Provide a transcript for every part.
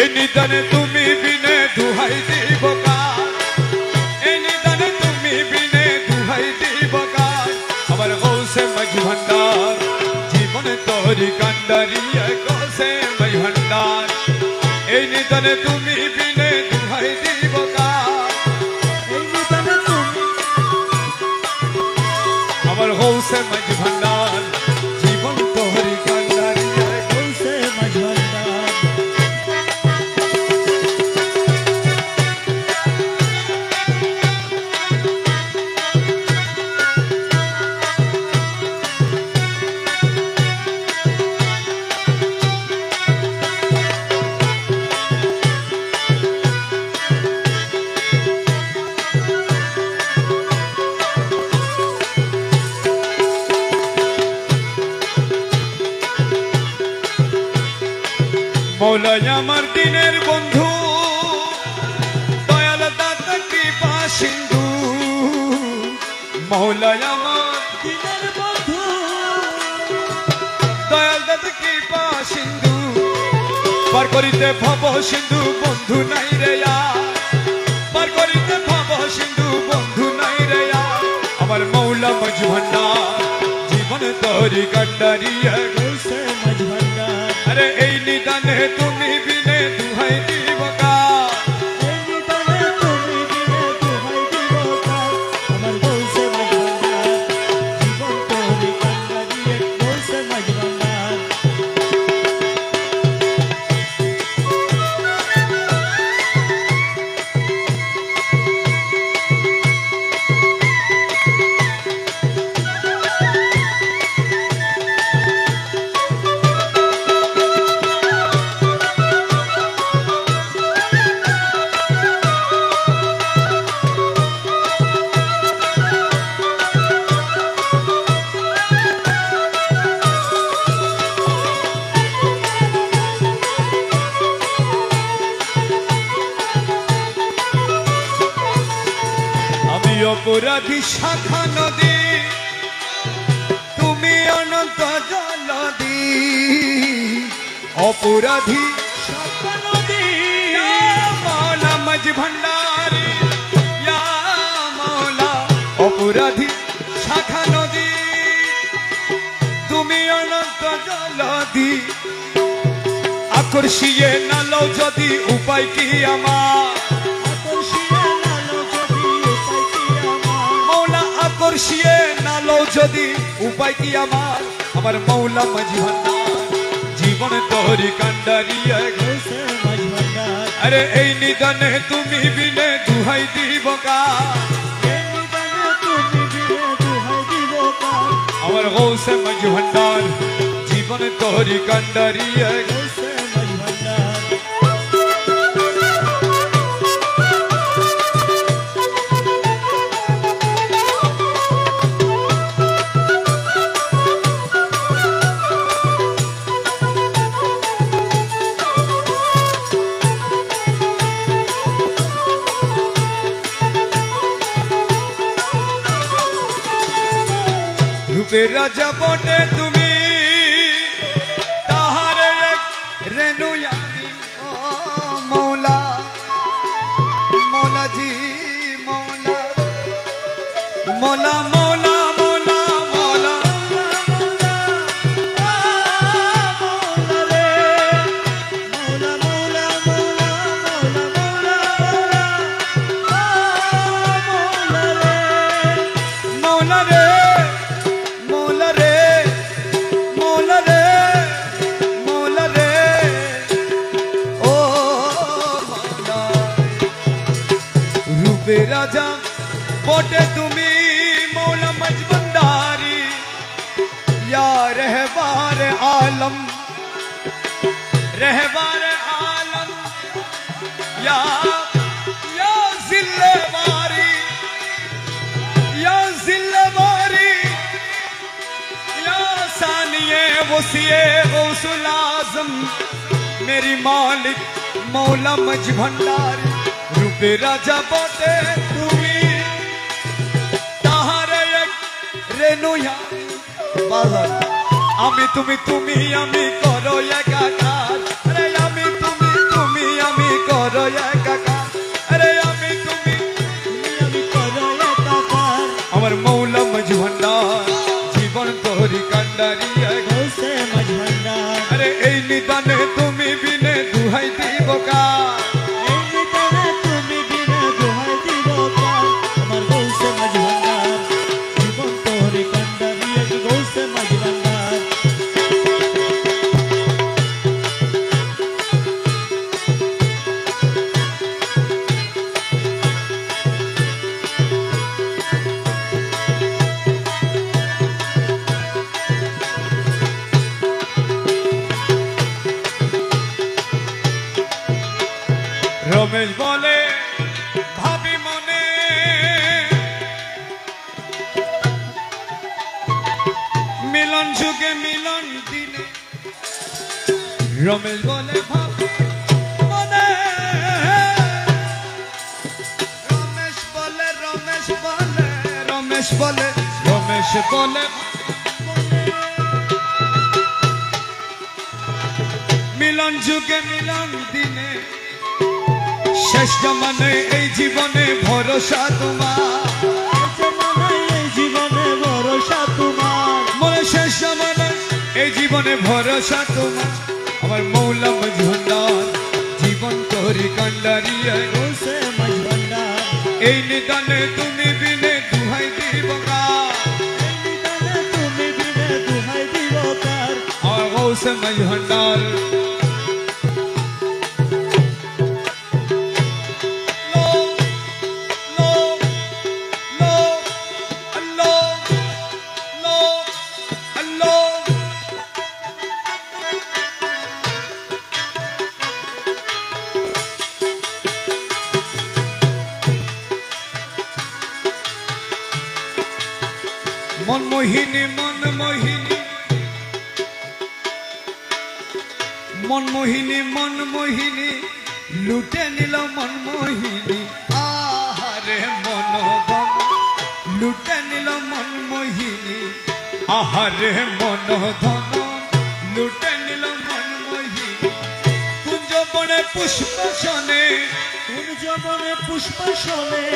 এই নিদানে তুমি বিনে দুহাই দিব কার, এই নিদানে তুমি বিনে দুহাই দিব কার। আমার গৌসে মাঝ ভান্ডার জীবনে তোরি কান্ডারি গৌসে মাঝ ভান্ডার। এই নিদানে তুমি বিনে দুহাই দিব কার, এই নিদানে তুমি আমার গৌসে মাঝ ভান্ডার জীবন তোরি কান্ডারি গৌসে মাঝ ভান্ডার। মৌলাই আমার দিনের বন্ধু, দয়াল দাতা কৃপা সিন্ধু। মৌলাই আমার দিনের বন্ধু, দয়াল দাতা কৃপা সিন্ধু। পার করিতে ভব সিন্ধু বন্ধু নাই রে আর, পার করিতে ভব সিন্ধু বন্ধু নাই রে আর। আমার মৌলা মাঝ ভান্ডার জীবন তোরি কান্ডারি গৌসে মাঝ ভান্ডার। আরে এই নিদানে তুমি বিনে দুহাই দিব কার, এই নিদানে তুমি বিনে দুহাই দিব কার। আমার গৌসে মাঝ ভান্ডার জীবন তোরি কান্ডারি গৌসে মাঝ ভান্ডার। অপরাধী শাখা নদী, তুমি অনন্ত জলদি। অপরাধী শাখা নদী, মৌলা মাঝ ভান্ডারি মৌলা। অপরাধী শাখা নদী, তুমি অনন্ত জলদি। আকর্ষিয়ে নালো যদি উপায় কি আমার, আকর্ষিয়ে নালো যদি উপায় কি আমার। আমার মৌলা মাঝ ভান্ডার জীবন তোরি কান্ডারি গৌসে মাঝ ভান্ডার। আরে এই নিদানে তুমি বিনে দুহাই দিব কার, এই নিদানে তুমি বিনে দুহাই দিব কার। আমার গৌসে মাঝ ভান্ডার জীবন তোরি কান্ডারি গৌসে মাঝ ভান্ডার। রূপের রাজা বটে তুমি, তাহার এক রেণু আমি মৌলা। মৌলা জি মৌলা, মৌলা মৌলা মৌলা মৌলা মৌলা রে। মৌলা মৌলা মৌলা মৌলা মৌলা রে। মৌলা রে মৌলা রে মৌলা রে ও মৌলা। রূপে রাজা বটে তুমি মৌলা মাঝ ভান্ডারি, या रहबार आलम, रहबार आलम या जिल्लेवारी, या जिल्लेवारी, या सानिए वसीए गौसुल आज़म। मेरी मालिक मौला मज भंडारी, रूपे राजा बोटे তুমি তাহারে এক রেনুয়া বাজার। আমি তুমি তুমি আমি করো একাকার, আরে আমি তুমি তুমি ওরে এই নিদানে তুমি বিনে দুহাই দিব কার, এই নিদানে তুমি বিনে দুহাই দিব কার। আমার গৌসে মাঝ ভান্ডার জীবন তোরে কান্ডারি, গৌসে মাঝ ভান্ডার। রমেশ বলে ভাবি মনে, মিলন যুগে মিলন দিনে। রমেশ বলে ভাবি মনে, রমেশ বলে রমেশ বলে রমেশ বলে রমেশ বলে মিলন যুগে মিলন দিনে। শেষ জমানে এই জীবনে ভরসা তোমার, এই জীবনে ভরসা তোমার। মনে শেষ জমানে এই জীবনে ভরসা তোমার। আমার মৌলা মজুমদার জীবন তোরি কান্ডারি, গৌসে মাঝ ভান্ডার। এই নিদানে তুমি বিনে দুহাই দিব কার, এই নিদানে তুমি বিনে দুহাই দিব কার। আমার গৌসে মজুমদার। মনমোহিনী মনমোহিনী মনমোহিনী মনমোহিনী লুটে নিল মনমোহিনী। আহারে মনোধন লুটে নিল মনমোহিনী, আহারে মনোধন লুটে নিল মনমোহিনী। কুঞ্জ বনে পুষ্প শোনে, কুঞ্জ বনে পুষ্প শোনে,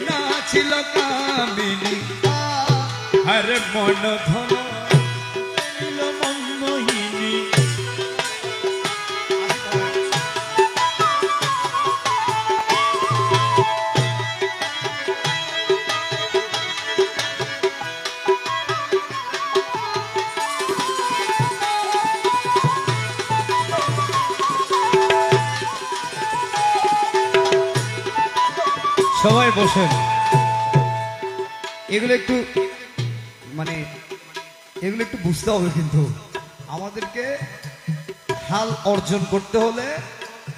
নাচিল কামিনী। আরে মনোধন নিল মনমোহিনী। সবাই বসেন। এগুলো একটু মানে এগুলো একটু বুঝতে হবে, কিন্তু আমাদেরকে হাল অর্জন করতে হলে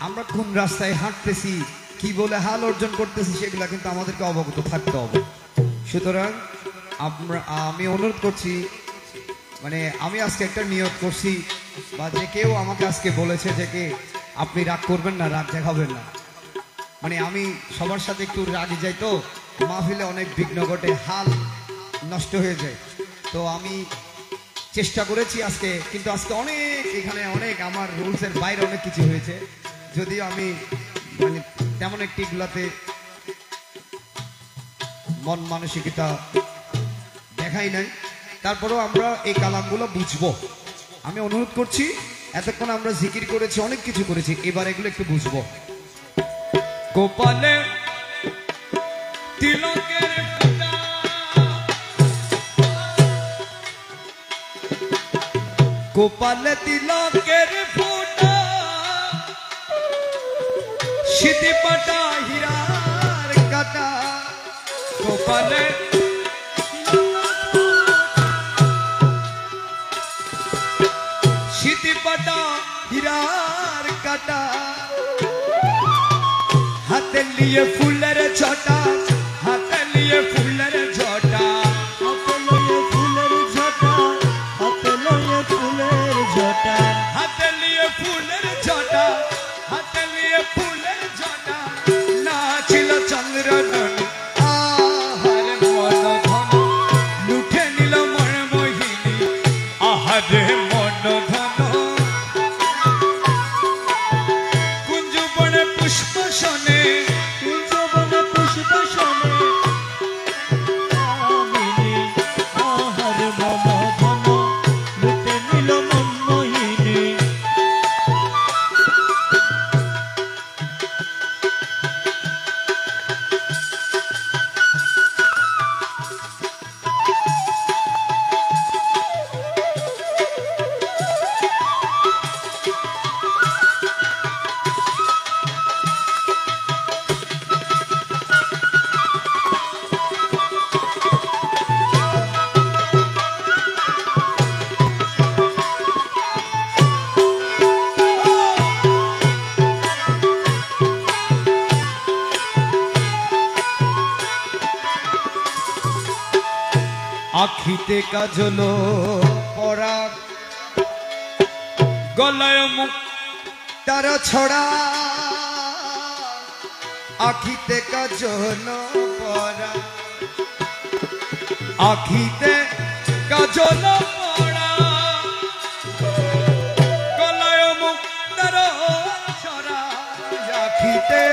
আমরা কোন রাস্তায় হাঁটতেছি, কি বলে হাল অর্জন করতেছি, সেগুলো কিন্তু আমাদেরকে অবগত থাকতে হবে। সুতরাং আমি অনুরোধ করছি, মানে আমি আজকে একটা নিয়ত করছি, বা যে কেউ আমাকে আজকে বলেছে যে কে আপনি রাগ করবেন না, রাগ দেখাবেন না। মানে আমি সবার সাথে একটু রাগে যাই, তো মাহফিলে অনেক বিঘ্ন ঘটে, হাল নষ্ট হয়ে যায়। তো আমি চেষ্টা করেছি আজকে, কিন্তু আজকে অনেক এখানে অনেক আমার রুলসের বাইরে অনেক কিছু হয়েছে, যদিও আমি মানে তেমন একটি গুলাতে মন মানসিকতা দেখাই নাই। তারপরেও আমরা এই কালামগুলো বুঝবো। আমি অনুরোধ করছি, এতক্ষণ আমরা জিকির করেছি, অনেক কিছু করেছি, এবার এগুলো একটু বুঝবো। গোপালে তিলকের ফুটা, গোপালে তিলকের ফুটা, সিধি পাটা হীরার কাটা। গোপালে সিধি পাটা হীরার কাটা, হাতে লিয়ে ফুলের ঝটা, হাতে লিয়ে ফুলের ঝটা, হাতে লইয়ে ফুলের ঝটা, হাতে লইয়ে ফুলের ঝটা। হাতে লিয়ে ফুলের ঝটা, হাতে লিয়ে ফুলের ঝটা। নাচিল চন্দ্রনন আহারে মনোধন লুঠে নিল মনমোহিনী, আহারে মনোধন। কুঞ্জ বনে পুষ্প শোনে, কুঞ্জ বনে পুষ্প শোনে, আখিতে কাজল পরা গলায় মুখ তার ছড়া আখিতে কাজল পরা আখিতে কাজল পরা গলায় মুখ তার ছড়া আখিতে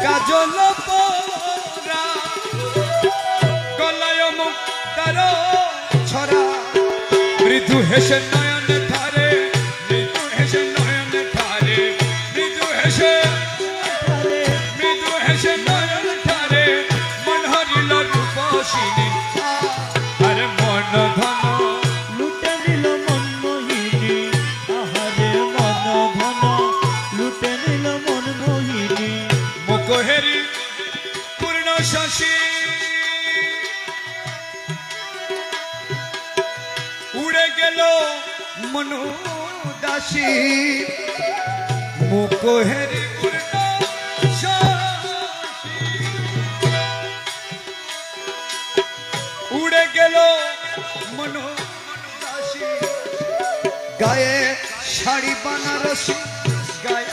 কাজল পরা গলায় মুখ তার ছড়া মৃদু হেসে নয়ন ধারে মৃদু হেসে নয়ন ধারে মৃদু হেসে নয়ন ধারে মন হরিল রূপসিনী আরে মন ধন লুটে নিল মন মোহিনী আহারে মন ধন লুটে নিল মন মোহিনী মুখহেরি পূর্ণ শশী উড়ে গেল মনু দাসী মুখহেরি পূর্ণ শশী উড়ে গেল মনু দাসী গায়ে শাড়ি বানারসি গায়ে